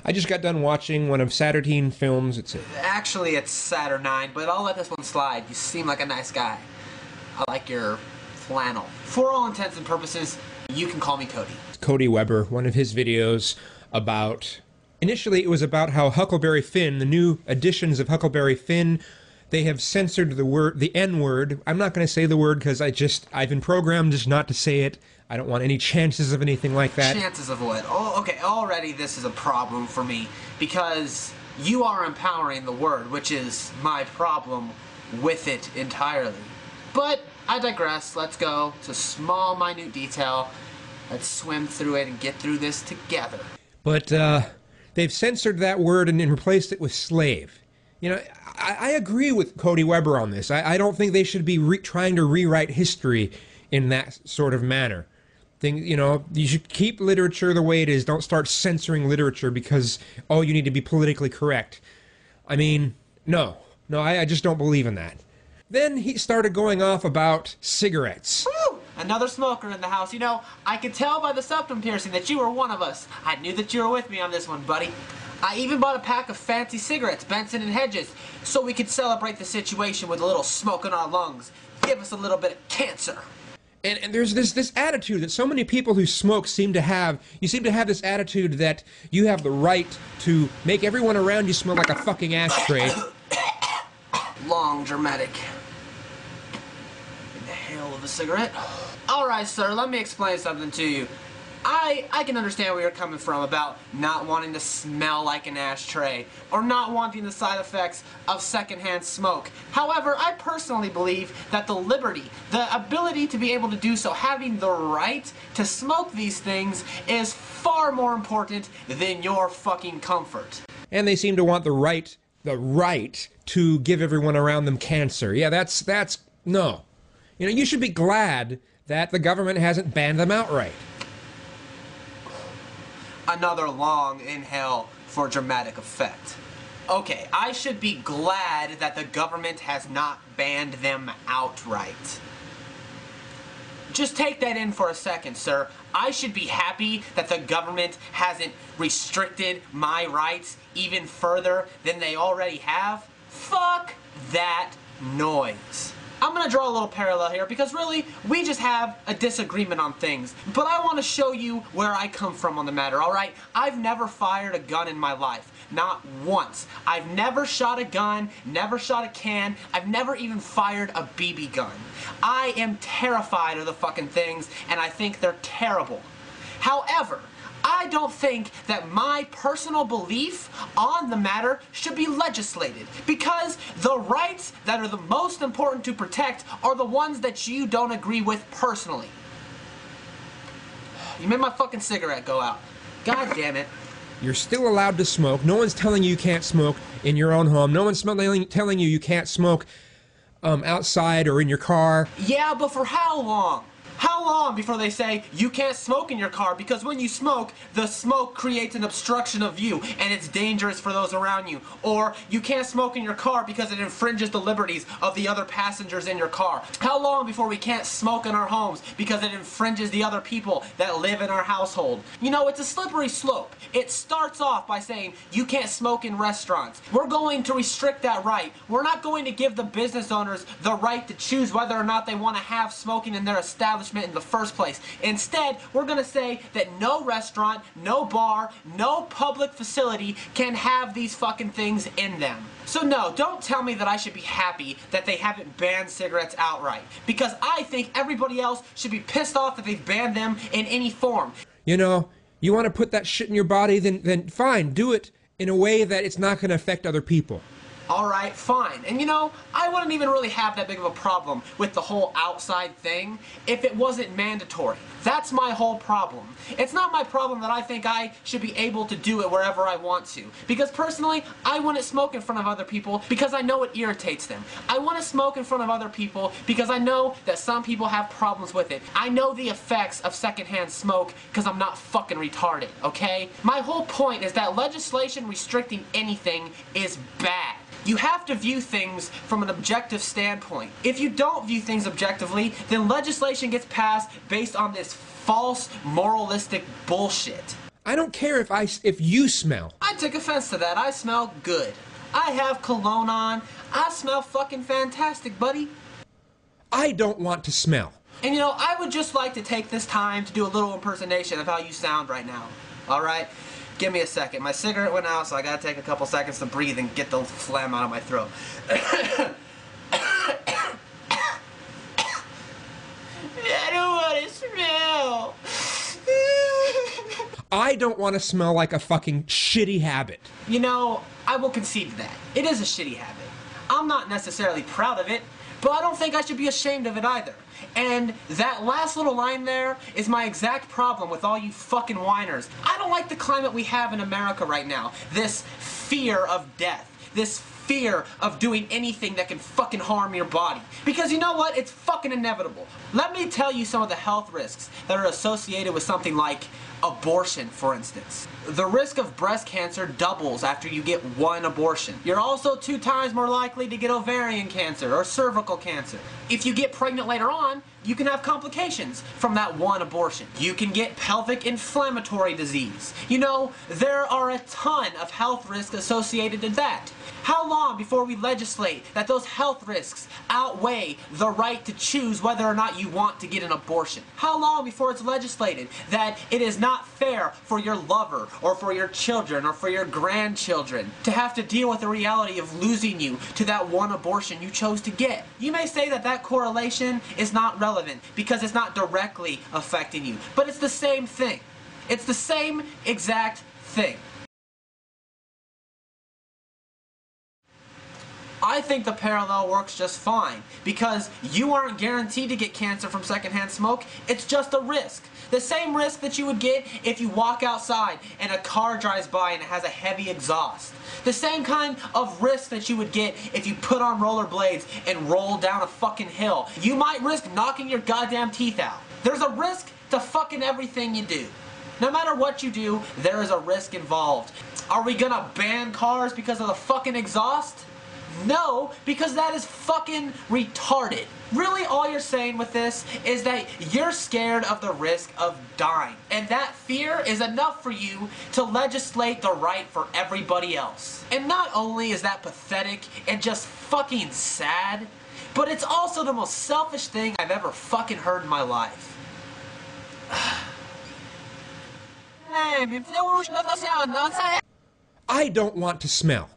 I just got done watching one of Saturday films. Actually, it's Saturnine, but I'll let this one slide. You seem like a nice guy. I like your flannel. For all intents and purposes, you can call me Cody. Cody Weber, one of his videos about... Initially, it was about how Huckleberry Finn, the new editions of Huckleberry Finn, they have censored the N-word. I'm not going to say the word because I've been programmed just not to say it. I don't want any chances of anything like that. Chances of what? Oh, okay, already this is a problem for me because you are empowering the word, which is my problem with it entirely. But I digress. Let's go to small, minute detail. Let's swim through it and get through this together. But they've censored that word and replaced it with slave. You know, I agree with Cody Weber on this. I don't think they should be trying to rewrite history in that sort of manner. You know, you should keep literature the way it is. Don't start censoring literature because, oh, you need to be politically correct. I mean, no, I just don't believe in that. Then he started going off about cigarettes. Woo! Another smoker in the house. You know, I could tell by the septum piercing that you were one of us. I knew that you were with me on this one, buddy. I even bought a pack of fancy cigarettes, Benson and Hedges, so we could celebrate the situation with a little smoke in our lungs. Give us a little bit of cancer. And there's this attitude that so many people who smoke seem to have. You seem to have this attitude that you have the right to make everyone around you smell like a fucking ashtray. Long, dramatic inhale of a cigarette. Alright, sir, let me explain something to you. I can understand where you're coming from about not wanting to smell like an ashtray or not wanting the side effects of secondhand smoke. However, I personally believe that the liberty, the ability to be able to do so, having the right to smoke these things is far more important than your fucking comfort. And they seem to want the right to give everyone around them cancer. Yeah, that's no. You know, you should be glad that the government hasn't banned them outright. Another long inhale for dramatic effect. Okay, I should be glad that the government has not banned them outright. Just take that in for a second, sir. I should be happy that the government hasn't restricted my rights even further than they already have. Fuck that noise. I'm going to draw a little parallel here because really, we just have a disagreement on things. But I want to show you where I come from on the matter, alright? I've never fired a gun in my life. Not once. I've never shot a gun, never shot a can, I've never even fired a BB gun. I am terrified of the fucking things, and I think they're terrible. However, I don't think that my personal belief on the matter should be legislated because the rights that are the most important to protect are the ones that you don't agree with personally. You made my fucking cigarette go out. God damn it. You're still allowed to smoke. No one's telling you can't smoke in your own home. No one's telling you can't smoke outside or in your car. Yeah, but for how long? How long before they say you can't smoke in your car because when you smoke, the smoke creates an obstruction of view and it's dangerous for those around you? Or you can't smoke in your car because it infringes the liberties of the other passengers in your car? How long before we can't smoke in our homes because it infringes the other people that live in our household? You know, it's a slippery slope. It starts off by saying you can't smoke in restaurants. We're going to restrict that right. We're not going to give the business owners the right to choose whether or not they want to have smoking in their establishment in the first place. Instead, we're going to say that no restaurant, no bar, no public facility can have these fucking things in them. So no, don't tell me that I should be happy that they haven't banned cigarettes outright, because I think everybody else should be pissed off that they've banned them in any form. You know, you want to put that shit in your body, then fine, do it in a way that it's not going to affect other people. Alright, fine. And you know, I wouldn't even really have that big of a problem with the whole outside thing if it wasn't mandatory. That's my whole problem. It's not my problem that I think I should be able to do it wherever I want to. Because personally, I wouldn't smoke in front of other people because I know it irritates them. I want to smoke in front of other people because I know that some people have problems with it. I know the effects of secondhand smoke because I'm not fucking retarded, okay? My whole point is that legislation restricting anything is bad. You have to view things from an objective standpoint. If you don't view things objectively, then legislation gets passed based on this false moralistic bullshit. I don't care if you smell. I take offense to that. I smell good. I have cologne on. I smell fucking fantastic, buddy. I don't want to smell. And you know, I would just like to take this time to do a little impersonation of how you sound right now. Alright? Give me a second. My cigarette went out, so I gotta take a couple seconds to breathe and get the phlegm out of my throat. I don't want to smell. I don't want to smell like a fucking shitty habit. You know, I will concede to that. It is a shitty habit. I'm not necessarily proud of it, but I don't think I should be ashamed of it either. And that last little line there is my exact problem with all you fucking whiners. I don't like the climate we have in America right now. This fear of death. This fear of doing anything that can fucking harm your body. Because you know what? It's fucking inevitable. Let me tell you some of the health risks that are associated with something like abortion, for instance. The risk of breast cancer doubles after you get one abortion. You're also 2 times more likely to get ovarian cancer or cervical cancer. If you get pregnant later on, you can have complications from that one abortion. You can get pelvic inflammatory disease. You know, there are a ton of health risks associated to that. How long before we legislate that those health risks outweigh the right to choose whether or not you want to get an abortion? How long before it's legislated that it is not fair for your lover or for your children or for your grandchildren to have to deal with the reality of losing you to that one abortion you chose to get? You may say that that correlation is not relevant because it's not directly affecting you, but it's the same thing. It's the same exact thing. I think the parallel works just fine because you aren't guaranteed to get cancer from secondhand smoke. It's just a risk. The same risk that you would get if you walk outside and a car drives by and it has a heavy exhaust. The same kind of risk that you would get if you put on rollerblades and roll down a fucking hill. You might risk knocking your goddamn teeth out. There's a risk to fucking everything you do. No matter what you do, there is a risk involved. Are we gonna ban cars because of the fucking exhaust? No, because that is fucking retarded. Really, all you're saying with this is that you're scared of the risk of dying. And that fear is enough for you to legislate the right for everybody else. And not only is that pathetic and just fucking sad, but it's also the most selfish thing I've ever fucking heard in my life. I don't want to smell.